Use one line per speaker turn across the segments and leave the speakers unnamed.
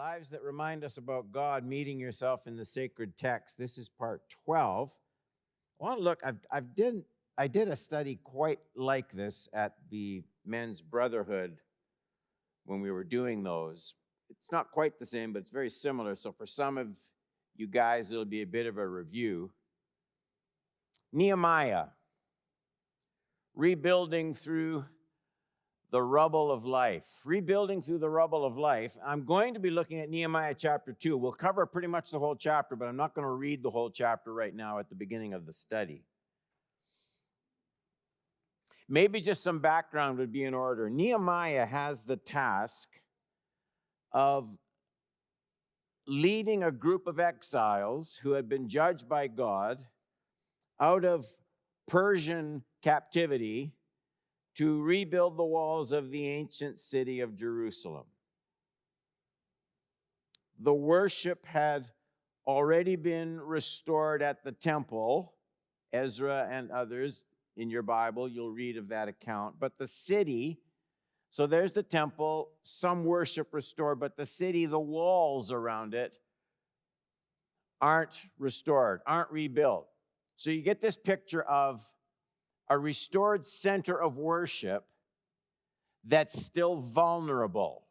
Lives that remind us about God, meeting yourself in the sacred text. This is part 12. I want to look, I did a study quite like this at the Men's Brotherhood when we were doing those. It's not quite the same, but it's very similar. So for some of you guys, it'll be a bit of a review. Nehemiah, rebuilding through the rubble of life. Rebuilding through the rubble of life. I'm going to be looking at Nehemiah chapter 2. We'll cover pretty much the whole chapter, but I'm not going to read the whole chapter right now at the beginning of the study. Maybe just some background would be in order. Nehemiah has the task of leading a group of exiles who had been judged by God out of Persian captivity to rebuild the walls of the ancient city of Jerusalem. The worship had already been restored at the temple. Ezra and others in your Bible, you'll read of that account. But the city, so there's the temple, some worship restored, but the city, the walls around it aren't restored, aren't rebuilt. So you get this picture of a restored center of worship that's still vulnerable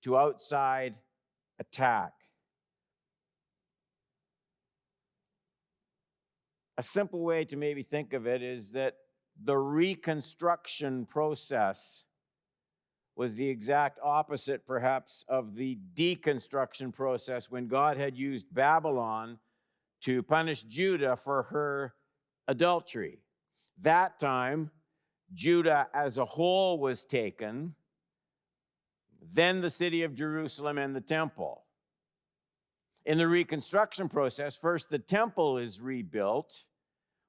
to outside attack. A simple way to maybe think of it is that the reconstruction process was the exact opposite, perhaps, of the deconstruction process when God had used Babylon to punish Judah for her adultery. That time, Judah as a whole was taken, then the city of Jerusalem and the temple. In the reconstruction process, first the temple is rebuilt,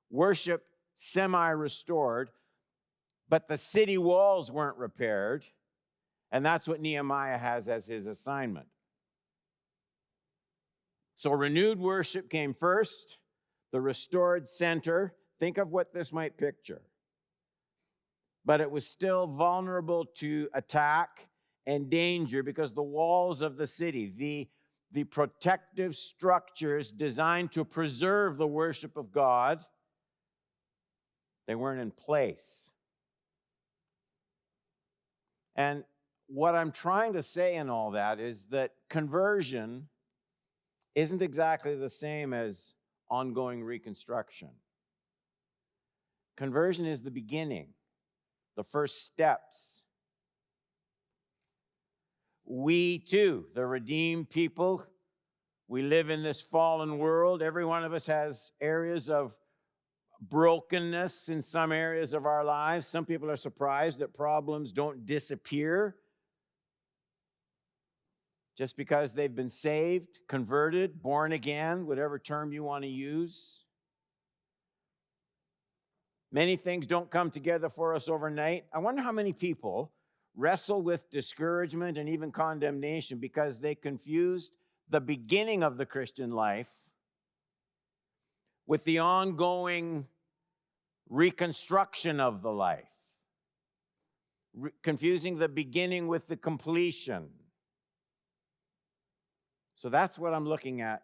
worship semi-restored, but the city walls weren't repaired, and that's what Nehemiah has as his assignment. So renewed worship came first, the restored center. Think of what this might picture. But it was still vulnerable to attack and danger because the walls of the city, the protective structures designed to preserve the worship of God, they weren't in place. And what I'm trying to say in all that is that conversion isn't exactly the same as ongoing reconstruction. Conversion is the beginning, the first steps. We too, the redeemed people, we live in this fallen world. Every one of us has areas of brokenness in some areas of our lives. Some people are surprised that problems don't disappear just because they've been saved, converted, born again, whatever term you want to use. Many things don't come together for us overnight. I wonder how many people wrestle with discouragement and even condemnation because they confused the beginning of the Christian life with the ongoing reconstruction of the life, confusing the beginning with the completion. So that's what I'm looking at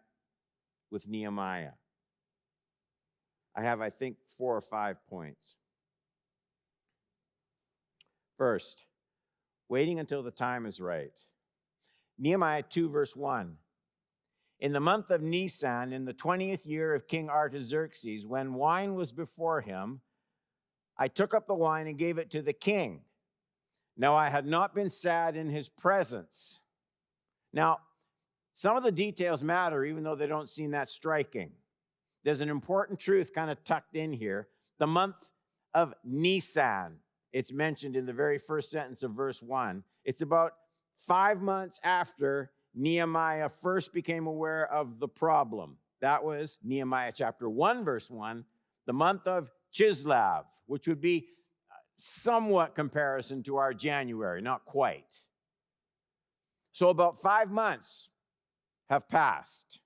with Nehemiah. I have, I think, 4 or 5 points. First, waiting until the time is right. Nehemiah 2, verse 1. In the month of Nisan, in the 20th year of King Artaxerxes, when wine was before him, I took up the wine and gave it to the king. Now I had not been sad in his presence. Now, some of the details matter, even though they don't seem that striking. There's an important truth kind of tucked in here. The month of Nisan, it's mentioned in the very first sentence of verse 1. It's about 5 months after Nehemiah first became aware of the problem. That was Nehemiah chapter 1, verse 1, the month of Chislev, which would be somewhat comparison to our January, not quite. So about 5 months have passed.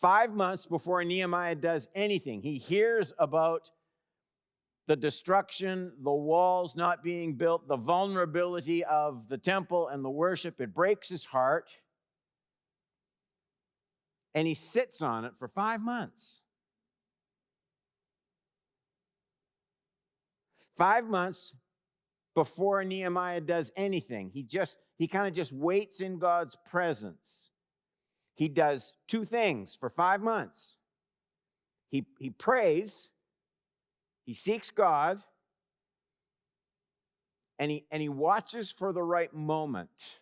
5 months before Nehemiah does anything. He hears about the destruction, the walls not being built, the vulnerability of the temple and the worship. It breaks his heart. And he sits on it for 5 months. 5 months before Nehemiah does anything. He kind of just waits in God's presence. He does 2 things for 5 months. He prays, he seeks God, and he watches for the right moment.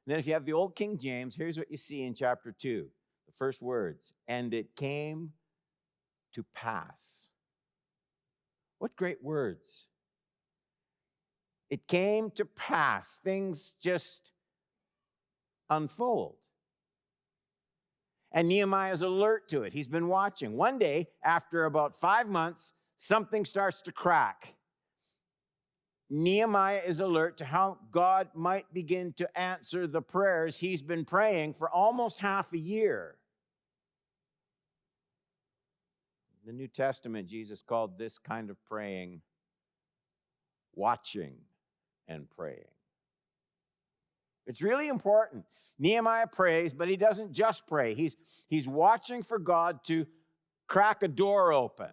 And then if you have the old King James, here's what you see in chapter 2, the first words, and it came to pass. What great words. It came to pass. Things just unfold. And Nehemiah is alert to it. He's been watching. One day, after about 5 months, something starts to crack. Nehemiah is alert to how God might begin to answer the prayers he's been praying for almost half a year. In the New Testament, Jesus called this kind of praying watching and praying. It's really important. Nehemiah prays, but he doesn't just pray. He's watching for God to crack a door open.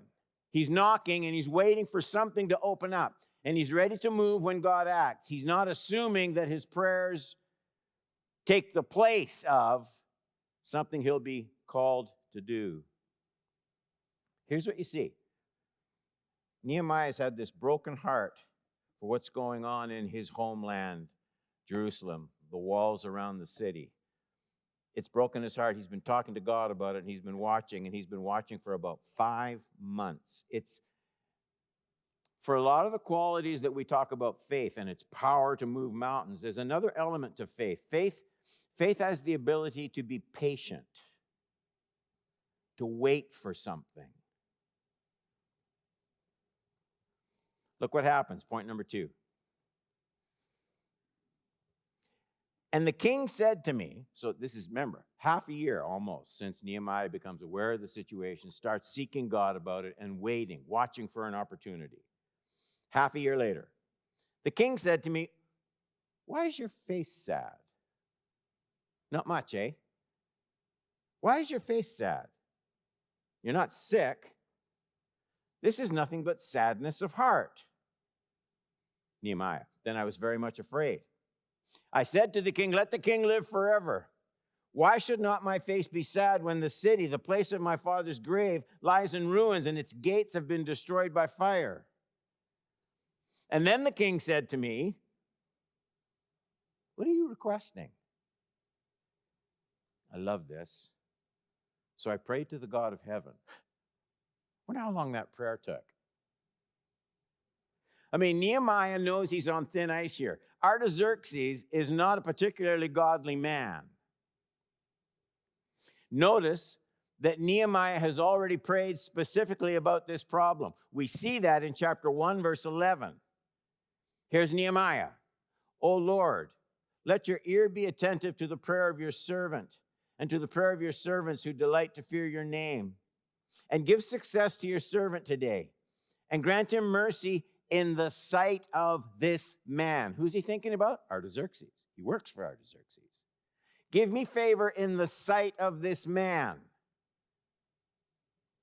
He's knocking and he's waiting for something to open up. And he's ready to move when God acts. He's not assuming that his prayers take the place of something he'll be called to do. Here's what you see. Nehemiah's had this broken heart for what's going on in his homeland, Jerusalem, the walls around the city. It's broken his heart. He's been talking to God about it, and he's been watching for about 5 months. It's for a lot of the qualities that we talk about faith and its power to move mountains, there's another element to faith. Faith has the ability to be patient, to wait for something. Look what happens, point number 2. And the king said to me, so this is, remember, half a year almost since Nehemiah becomes aware of the situation, starts seeking God about it and waiting, watching for an opportunity. Half a year later, the king said to me, why is your face sad? Not much, eh? Why is your face sad? You're not sick. This is nothing but sadness of heart. Nehemiah, then I was very much afraid. I said to the king, let the king live forever. Why should not my face be sad when the city, the place of my father's grave, lies in ruins and its gates have been destroyed by fire? And then the king said to me, what are you requesting? I love this. So I prayed to the God of heaven. I wonder how long that prayer took. I mean, Nehemiah knows he's on thin ice here. Artaxerxes is not a particularly godly man. Notice that Nehemiah has already prayed specifically about this problem. We see that in chapter 1, verse 11. Here's Nehemiah. O Lord, let your ear be attentive to the prayer of your servant and to the prayer of your servants who delight to fear your name. And give success to your servant today. And grant him mercy in the sight of this man. Who's he thinking about? Artaxerxes. He works for Artaxerxes. Give me favor in the sight of this man.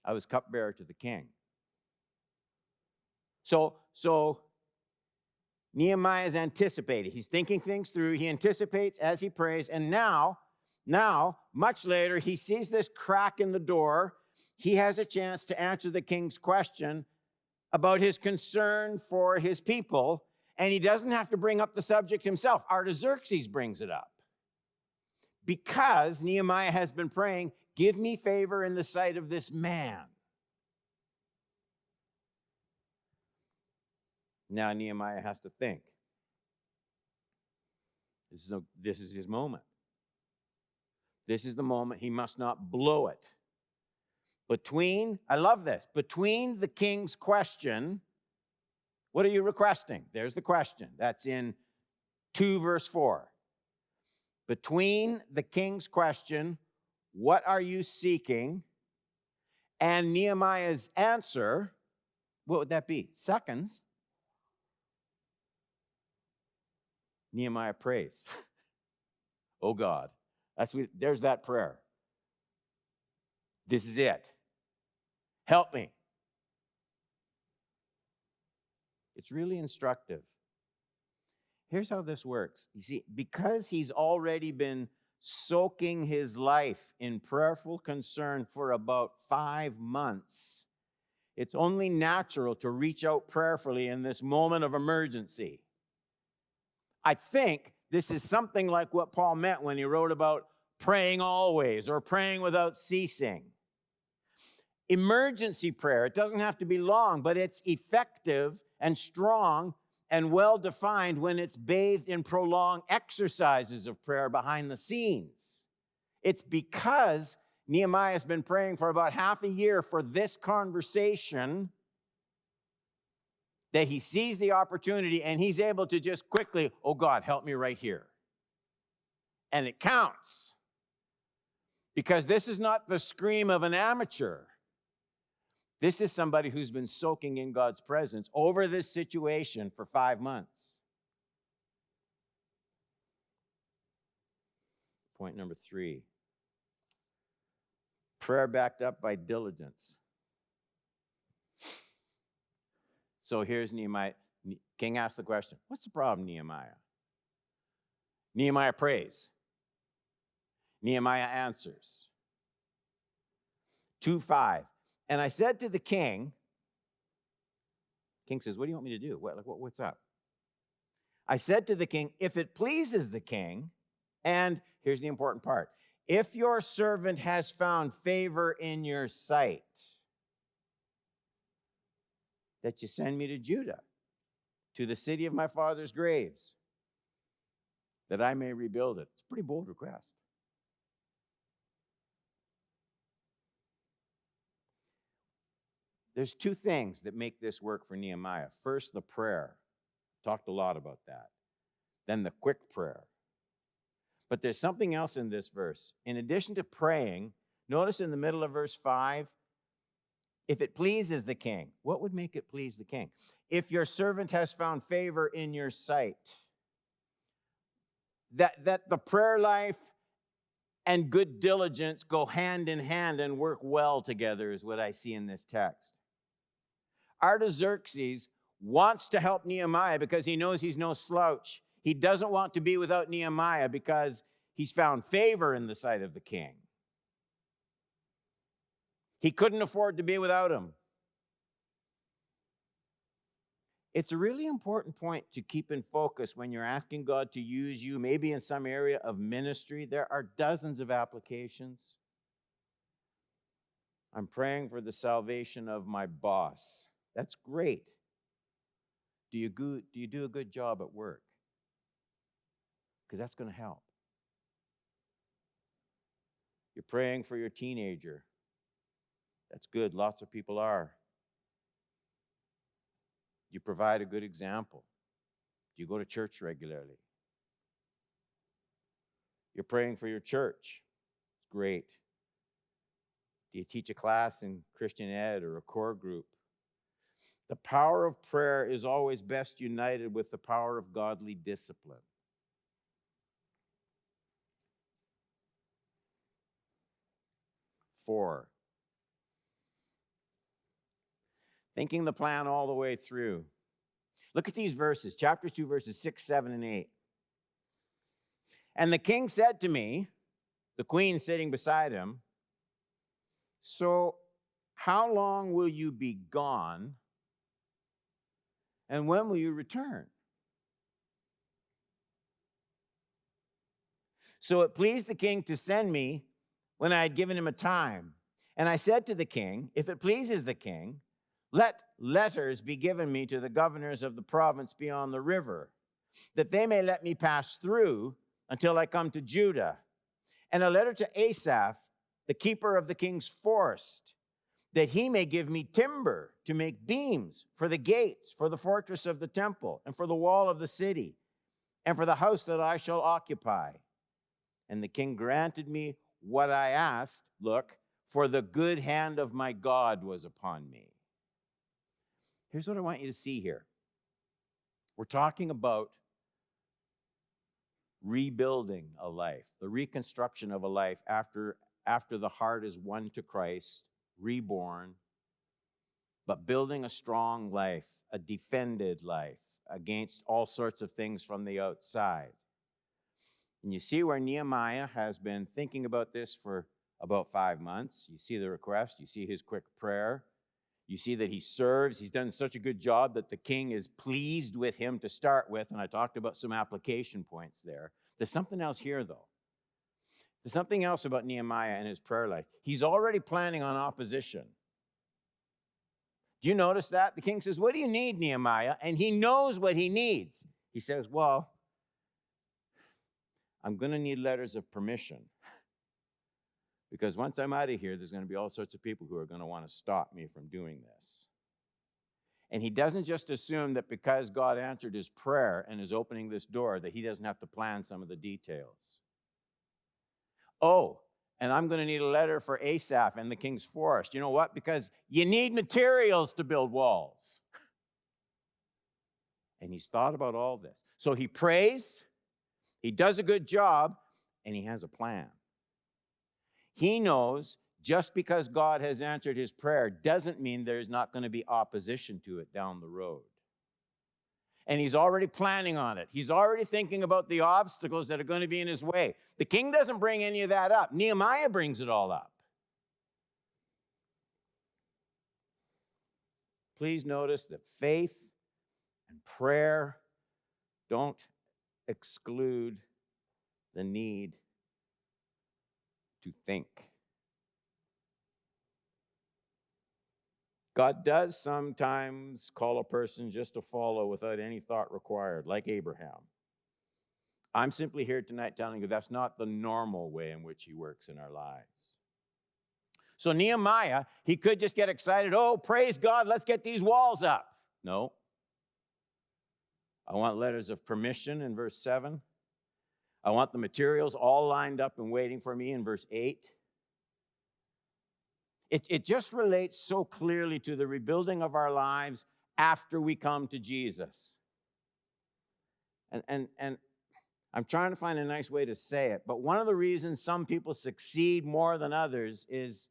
I was cupbearer to the king. So Nehemiah is anticipating. He's thinking things through. He anticipates as he prays. And now, much later, he sees this crack in the door. He has a chance to answer the king's question about his concern for his people, and he doesn't have to bring up the subject himself. Artaxerxes brings it up. Because Nehemiah has been praying, give me favor in the sight of this man. Now Nehemiah has to think. This is his moment. This is the moment. He must not blow it. I love this, between the king's question, what are you requesting? There's the question. That's in 2 verse 4. Between the king's question, what are you seeking, and Nehemiah's answer, What would that be? Seconds. Nehemiah prays. Oh God, there's that prayer. This is it. Help me. It's really instructive. Here's how this works. You see, because he's already been soaking his life in prayerful concern for about 5 months, it's only natural to reach out prayerfully in this moment of emergency. I think this is something like what Paul meant when he wrote about praying always or praying without ceasing. Emergency prayer, it doesn't have to be long, but it's effective and strong and well-defined when it's bathed in prolonged exercises of prayer behind the scenes. It's because Nehemiah has been praying for about half a year for this conversation that he sees the opportunity and he's able to just quickly, oh God, help me right here. And it counts. Because this is not the scream of an amateur. This is somebody who's been soaking in God's presence over this situation for 5 months. Point number 3. Prayer backed up by diligence. So here's Nehemiah. King asks the question, what's the problem, Nehemiah? Nehemiah prays. Nehemiah answers. 2:5. And I said to the king says, what do you want me to do? What's up? I said to the king, if it pleases the king, and here's the important part, if your servant has found favor in your sight, that you send me to Judah, to the city of my father's graves, that I may rebuild it. It's a pretty bold request. There's 2 things that make this work for Nehemiah. First, the prayer. Talked a lot about that. Then the quick prayer. But there's something else in this verse. In addition to praying, notice in the middle of verse 5, if it pleases the king. What would make it please the king? If your servant has found favor in your sight. That the prayer life and good diligence go hand in hand and work well together is what I see in this text. Artaxerxes wants to help Nehemiah because he knows he's no slouch. He doesn't want to be without Nehemiah because he's found favor in the sight of the king. He couldn't afford to be without him. It's a really important point to keep in focus when you're asking God to use you, maybe in some area of ministry. There are dozens of applications. I'm praying for the salvation of my boss. That's great. Do you do a good job at work? Because that's going to help. You're praying for your teenager. That's good. Lots of people are. You provide a good example. You go to church regularly. You're praying for your church. It's great. Do you teach a class in Christian Ed or a core group? The power of prayer is always best united with the power of godly discipline. Four, thinking the plan all the way through. Look at these verses, chapter 2, verses 6, 7, and 8. And the king said to me, the queen sitting beside him, so how long will you be gone, and when will you return? So it pleased the king to send me when I had given him a time. And I said to the king, if it pleases the king, let letters be given me to the governors of the province beyond the river, that they may let me pass through until I come to Judah. And a letter to Asaph, the keeper of the king's forest, that he may give me timber to make beams for the gates, for the fortress of the temple, and for the wall of the city, and for the house that I shall occupy. And the king granted me what I asked. Look, for the good hand of my God was upon me. Here's what I want you to see here. We're talking about rebuilding a life, the reconstruction of a life after the heart is won to Christ, reborn, but building a strong life, a defended life against all sorts of things from the outside. And you see where Nehemiah has been thinking about this for about 5 months. You see the request. You see his quick prayer. You see that he serves. He's done such a good job that the king is pleased with him to start with. And I talked about some application points there. There's something else here, though. There's something else about Nehemiah and his prayer life. He's already planning on opposition. Do you notice that? The king says, "What do you need, Nehemiah?" And he knows what he needs. He says, "Well, I'm going to need letters of permission. Because once I'm out of here, there's going to be all sorts of people who are going to want to stop me from doing this." And he doesn't just assume that because God answered his prayer and is opening this door, that he doesn't have to plan some of the details. Oh, and I'm going to need a letter for Asaph and the king's forest. You know what? Because you need materials to build walls. And he's thought about all this. So he prays, he does a good job, and he has a plan. He knows just because God has answered his prayer doesn't mean there's not going to be opposition to it down the road. And he's already planning on it. He's already thinking about the obstacles that are going to be in his way. The king doesn't bring any of that up. Nehemiah brings it all up. Please notice that faith and prayer don't exclude the need to think. God does sometimes call a person just to follow without any thought required, like Abraham. I'm simply here tonight telling you that's not the normal way in which he works in our lives. So Nehemiah, he could just get excited, "Oh, praise God, let's get these walls up." No. I want letters of permission in verse 7. I want the materials all lined up and waiting for me in verse 8. It just relates so clearly to the rebuilding of our lives after we come to Jesus. And I'm trying to find a nice way to say it, but one of the reasons some people succeed more than others is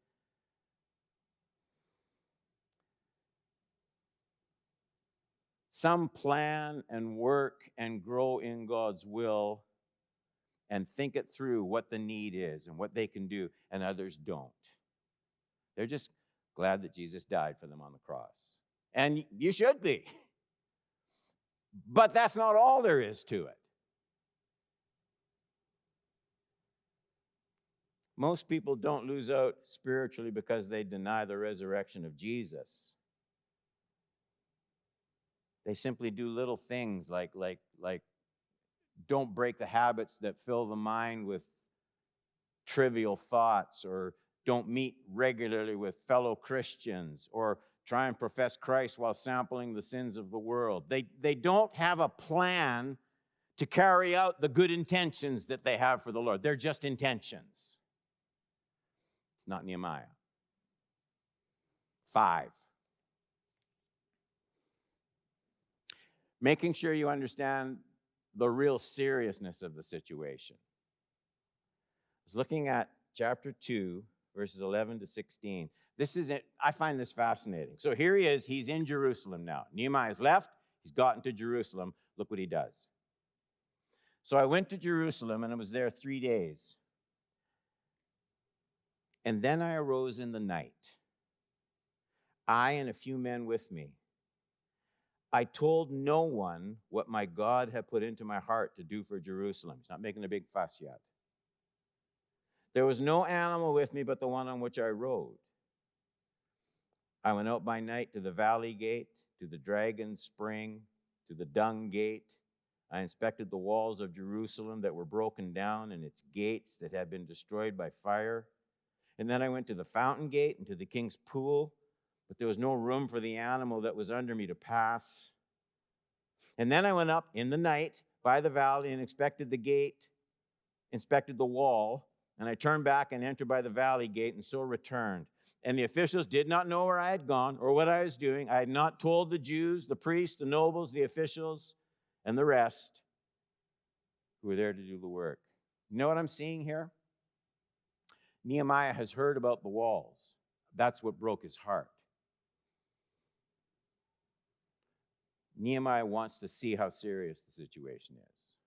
some plan and work and grow in God's will and think it through what the need is and what they can do, and others don't. They're just glad that Jesus died for them on the cross. And you should be. But that's not all there is to it. Most people don't lose out spiritually because they deny the resurrection of Jesus. They simply do little things like don't break the habits that fill the mind with trivial thoughts, or don't meet regularly with fellow Christians, or try and profess Christ while sampling the sins of the world. They don't have a plan to carry out the good intentions that they have for the Lord. They're just intentions. It's not Nehemiah. 5. Making sure you understand the real seriousness of the situation. I was looking at chapter 2, verses 11 to 16. This is it. I find this fascinating. So here he is. He's in Jerusalem now. Nehemiah's left. He's gotten to Jerusalem. Look what he does. "So I went to Jerusalem, and I was there 3 days. And then I arose in the night, I and a few men with me. I told no one what my God had put into my heart to do for Jerusalem." He's not making a big fuss yet. "There was no animal with me but the one on which I rode. I went out by night to the valley gate, to the dragon spring, to the dung gate. I inspected the walls of Jerusalem that were broken down and its gates that had been destroyed by fire. And then I went to the fountain gate and to the king's pool, but there was no room for the animal that was under me to pass. And then I went up in the night by the valley and inspected the gate, inspected the wall, And I turned back and entered by the valley gate, and so returned. And the officials did not know where I had gone or what I was doing. I had not told the Jews, the priests, the nobles, the officials, and the rest who were there to do the work. You know what I'm seeing here? Nehemiah has heard about the walls. That's what broke his heart. Nehemiah wants to see how serious the situation is.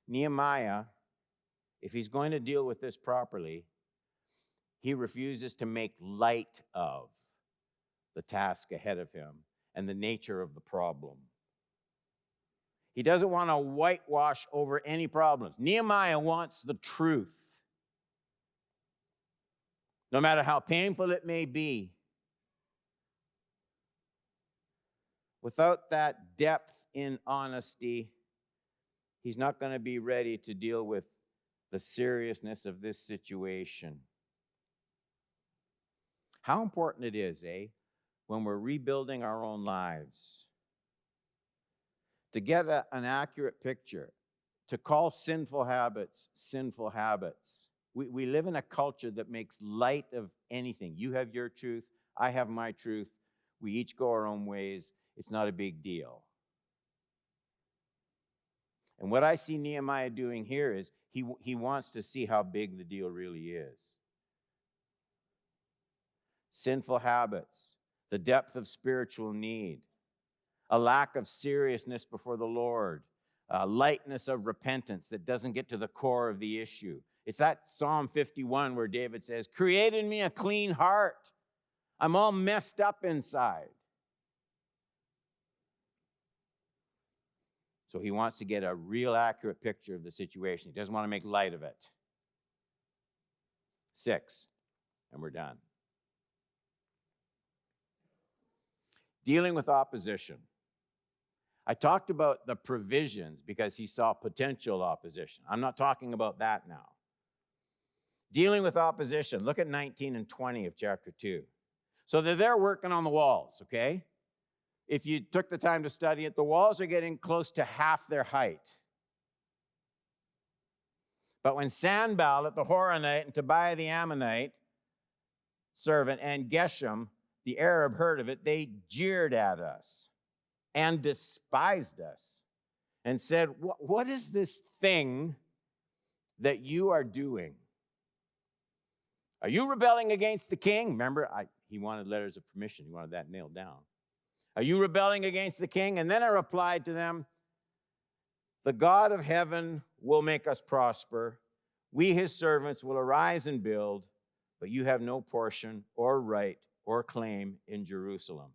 Nehemiah, if he's going to deal with this properly, he refuses to make light of the task ahead of him and the nature of the problem. He doesn't want to whitewash over any problems. Nehemiah wants the truth. No matter how painful it may be, without that depth in honesty, he's not going to be ready to deal with the seriousness of this situation. How important it is, when we're rebuilding our own lives, to get an accurate picture, to call sinful habits sinful habits. We live in a culture that makes light of anything. You have your truth, I have my truth. We each go our own ways. It's not a big deal. And what I see Nehemiah doing here is he wants to see how big the deal really is. Sinful habits, the depth of spiritual need, a lack of seriousness before the Lord, lightness of repentance that doesn't get to the core of the issue. It's that Psalm 51 where David says, "Create in me a clean heart. I'm all messed up inside." So he wants to get a real accurate picture of the situation. He doesn't want to make light of it. 6, and we're done. Dealing with opposition. I talked about the provisions because he saw potential opposition. I'm not talking about that now. Dealing with opposition. Look at 19 and 20 of chapter 2. So they're there working on the walls, okay? If you took the time to study it, the walls are getting close to half their height. But when Sanballat the Horonite and Tobiah the Ammonite servant and Geshem the Arab heard of it, they jeered at us and despised us and said, "What is this thing that you are doing? Are you rebelling against the king?" Remember, he wanted letters of permission. He wanted that nailed down. "Are you rebelling against the king?" And then I replied to them, "The God of heaven will make us prosper. We, his servants, will arise and build, but you have no portion or right or claim in Jerusalem."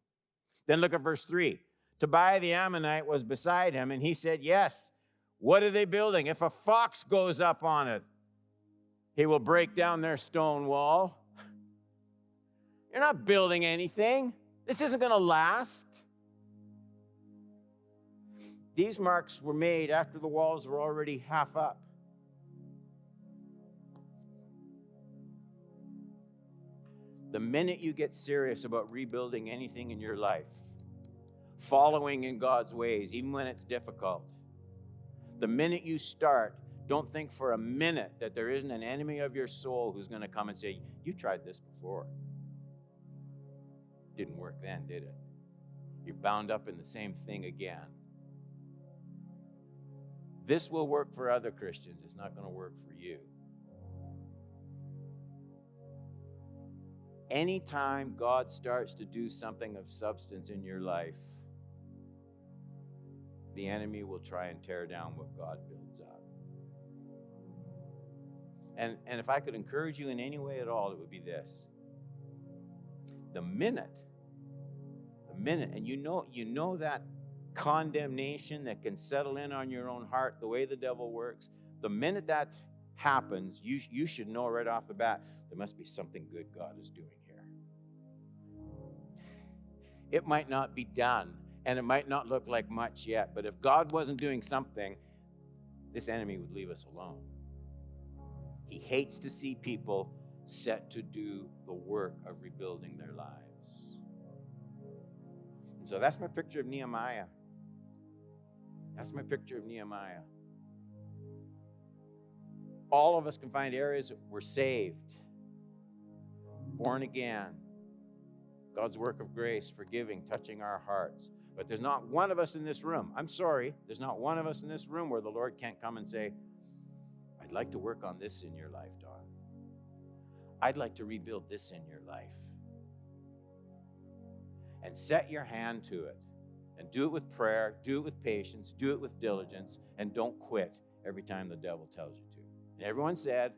Then look at verse 3. Tobiah the Ammonite was beside him, and he said, "Yes, what are they building? If a fox goes up on it, he will break down their stone wall." You're not building anything. This isn't going to last. These marks were made after the walls were already half up. The minute you get serious about rebuilding anything in your life, following in God's ways, even when it's difficult, the minute you start, don't think for a minute that there isn't an enemy of your soul who's going to come and say, "You tried this before. Didn't work then, did it? You're bound up in the same thing again." This will work for other Christians. It's not going to work for you. Anytime God starts to do something of substance in your life, the enemy will try and tear down what God builds up. And if I could encourage you in any way at all, it would be this. The minute, and you know that condemnation that can settle in on your own heart, the way the devil works, the minute that happens, you should know right off the bat, there must be something good God is doing here. It might not be done, and it might not look like much yet, but if God wasn't doing something, this enemy would leave us alone. He hates to see people set to do the work of rebuilding their lives. And so that's my picture of Nehemiah. That's my picture of Nehemiah. All of us can find areas that we're saved, born again, God's work of grace, forgiving, touching our hearts. But there's not one of us in this room, I'm sorry, there's not one of us in this room where the Lord can't come and say, I'd like to work on this in your life, Don. I'd like to rebuild this in your life. And set your hand to it. And do it with prayer, do it with patience, do it with diligence, and don't quit every time the devil tells you to. And everyone said,